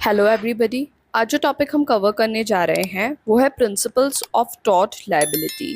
Hello everybody. आज जो topic हम कवर करने जा रहे हैं वो है प्रिंसिपल्स ऑफ टॉर्ट लायबिलिटी,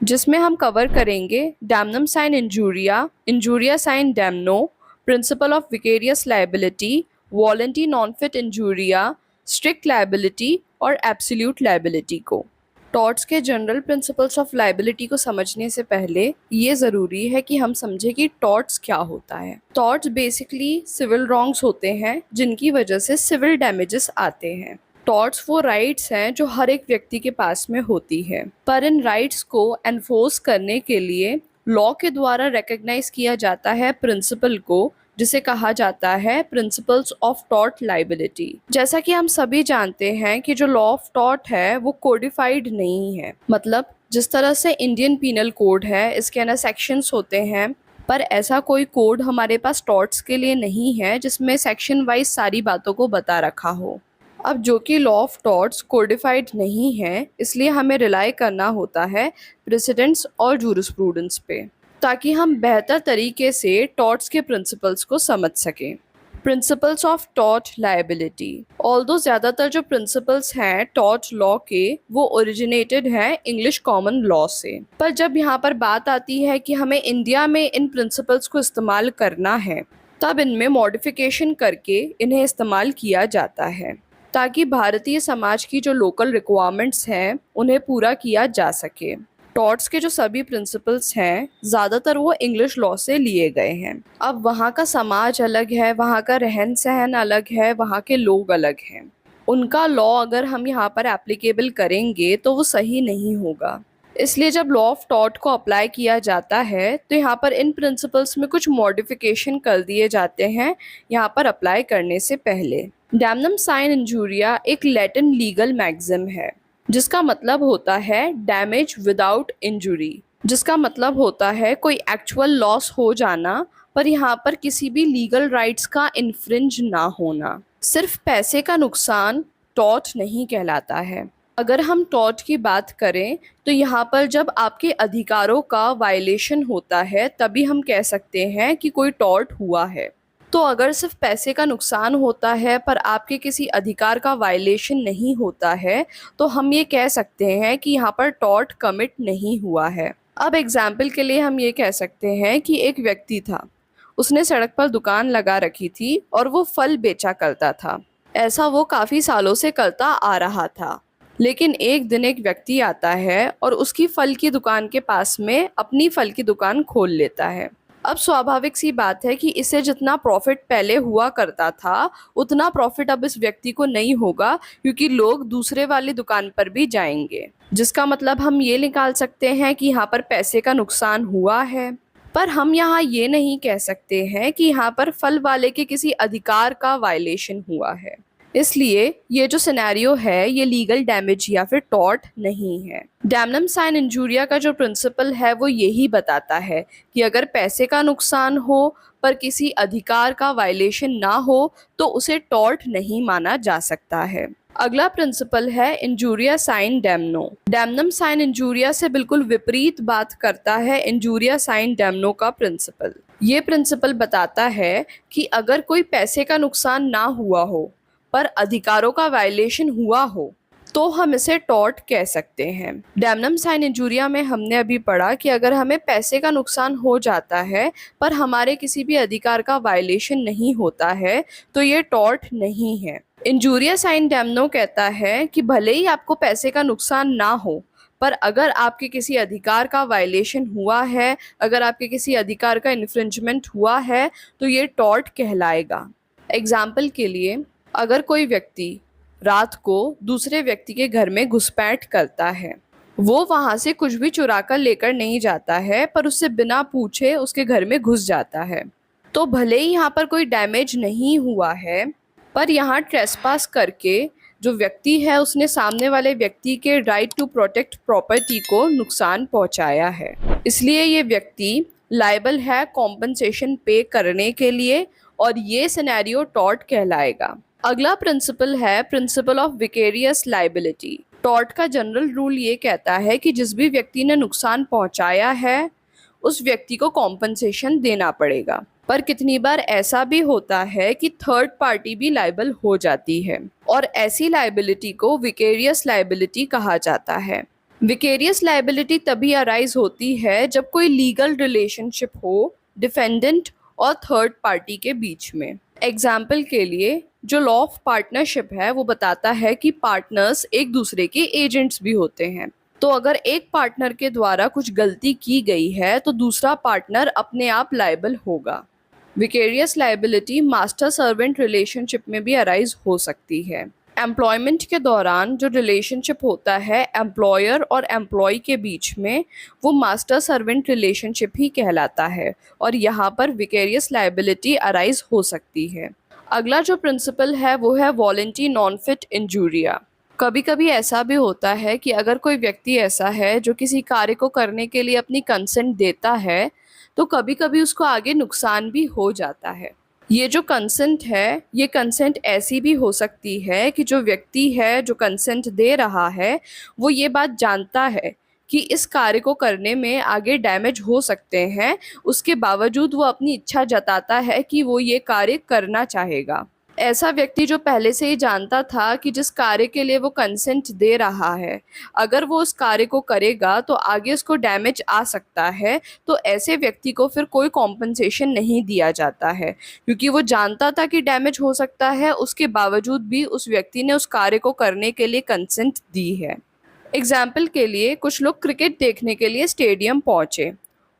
जिसमें हम कवर करेंगे damnum sine injuria, injuria sine damno, principle of vicarious liability, volenti non fit injuria, strict liability और एब्सोल्यूट लायबिलिटी को। टॉर्ट्स के जनरल प्रिंसिपल्स ऑफ लायबिलिटी को समझने से पहले ये ज़रूरी है कि हम समझें कि टॉर्ट्स क्या होता है। टॉर्ट्स बेसिकली सिविल रॉन्ग्स होते हैं जिनकी वजह से सिविल डैमेजेस आते हैं। टॉर्ट्स वो राइट्स हैं जो हर एक व्यक्ति के पास में होती है, पर इन राइट्स को एनफोर्स करने के लिए लॉ के द्वारा रिकग्नाइज किया जाता है प्रिंसिपल को, जिसे कहा जाता है प्रिंसिपल्स ऑफ टॉर्ट लायबिलिटी। जैसा कि हम सभी जानते हैं कि जो लॉ ऑफ टॉर्ट है वो कोडिफाइड नहीं है, मतलब जिस तरह से इंडियन पीनल कोड है इसके अंदर सेक्शंस होते हैं, पर ऐसा कोई कोड हमारे पास टॉर्ट्स के लिए नहीं है जिसमें सेक्शन वाइज सारी बातों को बता रखा हो। अब जो कि लॉ ऑफ टॉर्ट्स कोडिफाइड नहीं है, इसलिए हमें रिलाई करना होता है प्रेसिडेंट्स और जूरिस्प्रूडेंस पे, ताकि हम बेहतर तरीके से टॉर्ट्स के प्रिंसिपल्स को समझ सकें। Principles of tort liability, although ज़्यादातर जो प्रिंसिपल्स हैं टॉर्ट लॉ के वो ओरिजिनेटेड हैं इंग्लिश कॉमन लॉ से, पर जब यहाँ पर बात आती है कि हमें इंडिया में इन प्रिंसिपल्स को इस्तेमाल करना है, तब इनमें मॉडिफिकेशन करके इन्हें इस्तेमाल किया जाता है ताकि भारतीय समाज की जो लोकल रिक्वायरमेंट्स हैं उन्हें पूरा किया जा सके। टॉर्ट्स के जो सभी प्रिंसिपल्स हैं ज़्यादातर वो इंग्लिश लॉ से लिए गए हैं। अब वहाँ का समाज अलग है, वहाँ का रहन सहन अलग है, वहाँ के लोग अलग हैं। उनका लॉ अगर हम यहाँ पर एप्लीकेबल करेंगे तो वो सही नहीं होगा। इसलिए जब लॉ ऑफ टॉर्ट को अप्लाई किया जाता है तो यहाँ पर इन प्रिंसिपल्स में कुछ मॉडिफिकेशन कर दिए जाते हैं यहाँ पर अप्लाई करने से पहले। डैमनम साइन इंजूरिया एक लैटिन लीगल मैक्सिम है जिसका मतलब होता है डैमेज विदाउट इंजुरी, जिसका मतलब होता है कोई एक्चुअल लॉस हो जाना पर यहाँ पर किसी भी लीगल राइट्स का इन्फ्रिंज ना होना। सिर्फ पैसे का नुकसान टॉर्ट नहीं कहलाता है। अगर हम टॉर्ट की बात करें तो यहाँ पर जब आपके अधिकारों का वायलेशन होता है तभी हम कह सकते हैं कि कोई टॉर्ट हुआ है। तो अगर सिर्फ पैसे का नुकसान होता है पर आपके किसी अधिकार का वायलेशन नहीं होता है तो हम ये कह सकते हैं कि यहाँ पर टॉर्ट कमिट नहीं हुआ है। अब एग्जाम्पल के लिए हम ये कह सकते हैं कि एक व्यक्ति था, उसने सड़क पर दुकान लगा रखी थी और वो फल बेचा करता था। ऐसा वो काफ़ी सालों से करता आ रहा था, लेकिन एक दिन एक व्यक्ति आता है और उसकी फल की दुकान के पास में अपनी फल की दुकान खोल लेता है। अब स्वाभाविक सी बात है कि इससे जितना प्रॉफिट पहले हुआ करता था उतना प्रॉफिट अब इस व्यक्ति को नहीं होगा, क्योंकि लोग दूसरे वाली दुकान पर भी जाएंगे, जिसका मतलब हम ये निकाल सकते हैं कि यहाँ पर पैसे का नुकसान हुआ है। पर हम यहाँ ये नहीं कह सकते हैं कि यहाँ पर फल वाले के किसी अधिकार का वायलेशन हुआ है। इसलिए ये जो सिनेरियो है ये लीगल डैमेज या फिर टॉर्ट नहीं है। डैमनम साइन इंजूरिया का जो प्रिंसिपल है वो यही बताता है कि अगर पैसे का नुकसान हो पर किसी अधिकार का वायलेशन ना हो तो उसे टॉर्ट नहीं माना जा सकता है। अगला प्रिंसिपल है injuria sine damno. Damnum sine injuria से बिल्कुल विपरीत बात करता है इंजूरिया साइन डैमनो का प्रिंसिपल। ये प्रिंसिपल बताता है कि अगर कोई पैसे का नुकसान ना हुआ हो पर अधिकारों का वायलेशन हुआ हो तो हम इसे टॉर्ट कह सकते हैं। डैमनम साइन इंजूरिया में हमने अभी पढ़ा कि अगर हमें पैसे का नुकसान हो जाता है पर हमारे किसी भी अधिकार का वायलेशन नहीं होता है तो ये टॉर्ट नहीं है। इंजूरिया साइन डैमनो कहता है कि भले ही आपको पैसे का नुकसान ना हो पर अगर आपके किसी अधिकार का वायलेशन हुआ है, अगर आपके किसी अधिकार का इन्फ्रिंजमेंट हुआ है तो ये टॉर्ट कहलाएगा। एग्जाम्पल के लिए, अगर कोई व्यक्ति रात को दूसरे व्यक्ति के घर में घुसपैठ करता है, वो वहाँ से कुछ भी चुरा कर लेकर नहीं जाता है पर उससे बिना पूछे उसके घर में घुस जाता है, तो भले ही यहाँ पर कोई डैमेज नहीं हुआ है पर यहाँ ट्रेसपास करके जो व्यक्ति है उसने सामने वाले व्यक्ति के राइट टू प्रोटेक्ट प्रॉपर्टी को नुकसान पहुँचाया है। इसलिए ये व्यक्ति लायबल है कॉम्पनसेशन पे करने के लिए और ये सिनेरियो टॉर्ट कहलाएगा। अगला प्रिंसिपल है principal of vicarious liability. Tort का जनरल रूल ये कहता है कि जिस भी व्यक्ति ने नुकसान पहुंचाया है उस व्यक्ति को कॉम्पनसेशन देना पड़ेगा। पर कितनी बार ऐसा भी होता है कि थर्ड पार्टी भी लायबल हो जाती है और ऐसी लायबिलिटी को विकेरियस लायबिलिटी कहा जाता है। विकेरियस लायबिलिटी तभी अराइज होती है जब कोई लीगल रिलेशनशिप हो डिफेंडेंट और थर्ड पार्टी के बीच में। एग्जाम्पल के लिए जो लॉ ऑफ पार्टनरशिप है वो बताता है कि पार्टनर्स एक दूसरे के एजेंट्स भी होते हैं। तो अगर एक पार्टनर के द्वारा कुछ गलती की गई है तो दूसरा पार्टनर अपने आप लायबल होगा। Vicarious liability master servant relationship में भी अराइज हो सकती है। एम्प्लॉयमेंट के दौरान जो रिलेशनशिप होता है एम्प्लॉयर और एम्प्लॉय के बीच में, वो मास्टर सर्वेंट रिलेशनशिप ही कहलाता है और यहाँ पर विकेरियस लायबिलिटी अराइज हो सकती है। अगला जो प्रिंसिपल है वो है वॉलंटरी नॉन फिट इंजूरिया। कभी कभी ऐसा भी होता है कि अगर कोई व्यक्ति ऐसा है जो किसी कार्य को करने के लिए अपनी कंसेंट देता है तो कभी कभी उसको आगे नुकसान भी हो जाता है। ये जो कंसेंट है, ये कंसेंट ऐसी भी हो सकती है कि जो व्यक्ति है जो कंसेंट दे रहा है वो ये बात जानता है कि इस कार्य को करने में आगे डैमेज हो सकते हैं, उसके बावजूद वो अपनी इच्छा जताता है कि वो ये कार्य करना चाहेगा। ऐसा व्यक्ति जो पहले से ही जानता था कि जिस कार्य के लिए वो कंसेंट दे रहा है, अगर वो उस कार्य को करेगा तो आगे उसको डैमेज आ सकता है, तो ऐसे व्यक्ति को फिर कोई कॉम्पनसेशन नहीं दिया जाता है क्योंकि वो जानता था कि डैमेज हो सकता है, उसके बावजूद भी उस व्यक्ति ने उस कार्य को करने के लिए कंसेंट दी है। एग्जाम्पल के लिए कुछ लोग क्रिकेट देखने के लिए स्टेडियम पहुंचे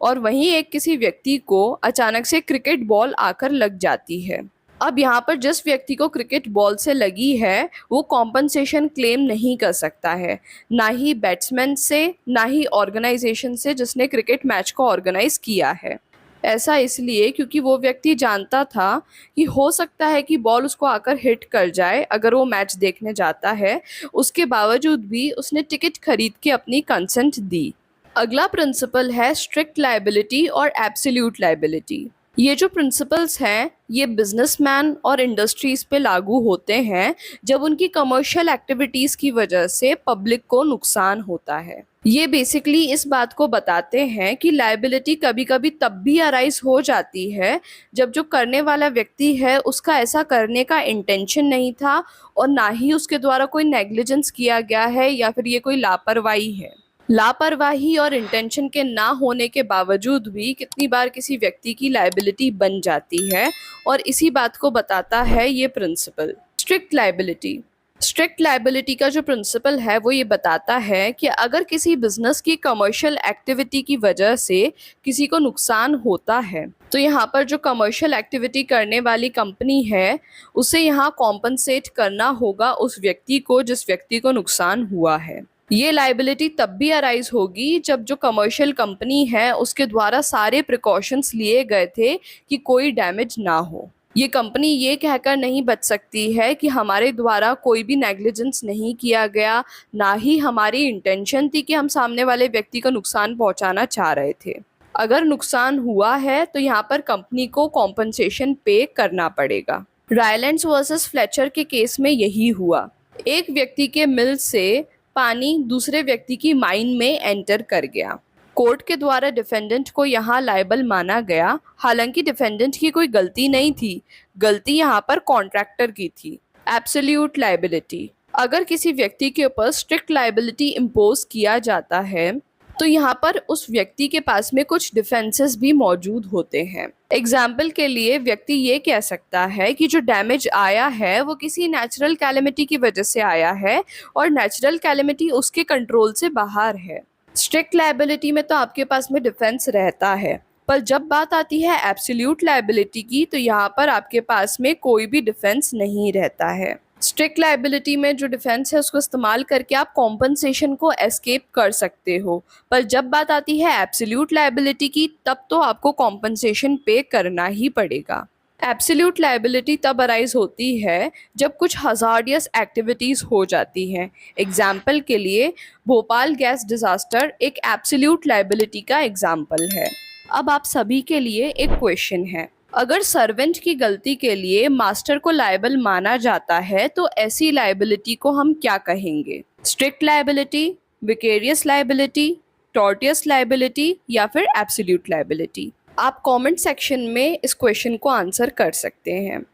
और वहीं एक किसी व्यक्ति को अचानक से क्रिकेट बॉल आकर लग जाती है। अब यहाँ पर जिस व्यक्ति को क्रिकेट बॉल से लगी है वो कॉम्पनसेशन क्लेम नहीं कर सकता है, ना ही बैट्समैन से ना ही ऑर्गेनाइजेशन से जिसने क्रिकेट मैच को ऑर्गेनाइज किया है। ऐसा इसलिए क्योंकि वो व्यक्ति जानता था कि हो सकता है कि बॉल उसको आकर हिट कर जाए अगर वो मैच देखने जाता है, उसके बावजूद भी उसने टिकट खरीद के अपनी कंसेंट दी। अगला प्रिंसिपल है स्ट्रिक्ट लायबिलिटी और एब्सोल्यूट लायबिलिटी। ये जो प्रिंसिपल्स हैं ये बिजनेसमैन और इंडस्ट्रीज पे लागू होते हैं जब उनकी कमर्शियल एक्टिविटीज़ की वजह से पब्लिक को नुकसान होता है। ये बेसिकली इस बात को बताते हैं कि लायबिलिटी कभी कभी तब भी अराइज हो जाती है जब जो करने वाला व्यक्ति है उसका ऐसा करने का इंटेंशन नहीं था और ना ही उसके द्वारा कोई नेग्लिजेंस किया गया है या फिर ये कोई लापरवाही है। लापरवाही और इंटेंशन के ना होने के बावजूद भी कितनी बार किसी व्यक्ति की लायबिलिटी बन जाती है और इसी बात को बताता है ये principle. Strict liability. Strict liability का जो प्रिंसिपल है वो ये बताता है कि अगर किसी बिजनेस की कमर्शियल एक्टिविटी की वजह से किसी को नुकसान होता है तो यहाँ पर जो कमर्शियल एक्टिविटी करने वाली कंपनी है उसे यहाँ कॉम्पनसेट करना होगा उस व्यक्ति को जिस व्यक्ति को नुकसान हुआ है। ये लायबिलिटी तब भी अराइज होगी जब जो कमर्शियल कंपनी है उसके द्वारा सारे प्रिकॉशंस लिए गए थे कि कोई डैमेज ना हो। ये कंपनी ये कहकर नहीं बच सकती है कि हमारे द्वारा कोई भी नेग्लिजेंस नहीं किया गया, ना ही हमारी इंटेंशन थी कि हम सामने वाले व्यक्ति को नुकसान पहुंचाना चाह रहे थे। अगर नुकसान हुआ है तो यहाँ पर कंपनी को कॉम्पनसेशन पे करना पड़ेगा। रायलैंड्स वर्सेस फ्लेचर के केस में यही हुआ। एक व्यक्ति के मिल से पानी दूसरे व्यक्ति की माइन में एंटर कर गया। कोर्ट के द्वारा डिफेंडेंट को यहाँ लायबल माना गया, हालांकि डिफेंडेंट की कोई गलती नहीं थी, गलती यहाँ पर कॉन्ट्रैक्टर की थी। Absolute liability. अगर किसी व्यक्ति के ऊपर स्ट्रिक्ट लायबिलिटी इम्पोज किया जाता है तो यहाँ पर उस व्यक्ति के पास में कुछ डिफेंसेस भी मौजूद होते हैं। एग्जाम्पल के लिए व्यक्ति ये कह सकता है कि जो डैमेज आया है वो किसी नेचुरल कैलेमिटी की वजह से आया है और नेचुरल कैलेमिटी उसके कंट्रोल से बाहर है। स्ट्रिक्ट लायबिलिटी में तो आपके पास में डिफेंस रहता है, पर जब बात आती है एब्सोल्यूट लायबिलिटी की तो यहाँ पर आपके पास में कोई भी डिफेंस नहीं रहता है। स्ट्रिक्ट लायबिलिटी में जो डिफेंस है उसको इस्तेमाल करके आप कॉम्पनसेशन को एस्केप कर सकते हो, पर जब बात आती है एब्सोल्यूट लायबिलिटी की तब तो आपको कॉम्पनसेशन पे करना ही पड़ेगा। एब्सोल्यूट लायबिलिटी तब अराइज होती है जब कुछ हज़ार्डियस एक्टिविटीज़ हो जाती हैं। एग्जाम्पल के लिए भोपाल गैस डिज़ास्टर एक एब्सोल्यूट लायबिलिटी का एग्जाम्पल है। अब आप सभी के लिए एक क्वेश्चन है, अगर सर्वेंट की गलती के लिए मास्टर को लायबल माना जाता है तो ऐसी लायबिलिटी को हम क्या कहेंगे? Strict liability, vicarious liability, tortious liability या फिर एब्सोल्यूट लायबिलिटी? आप कमेंट सेक्शन में इस क्वेश्चन को आंसर कर सकते हैं।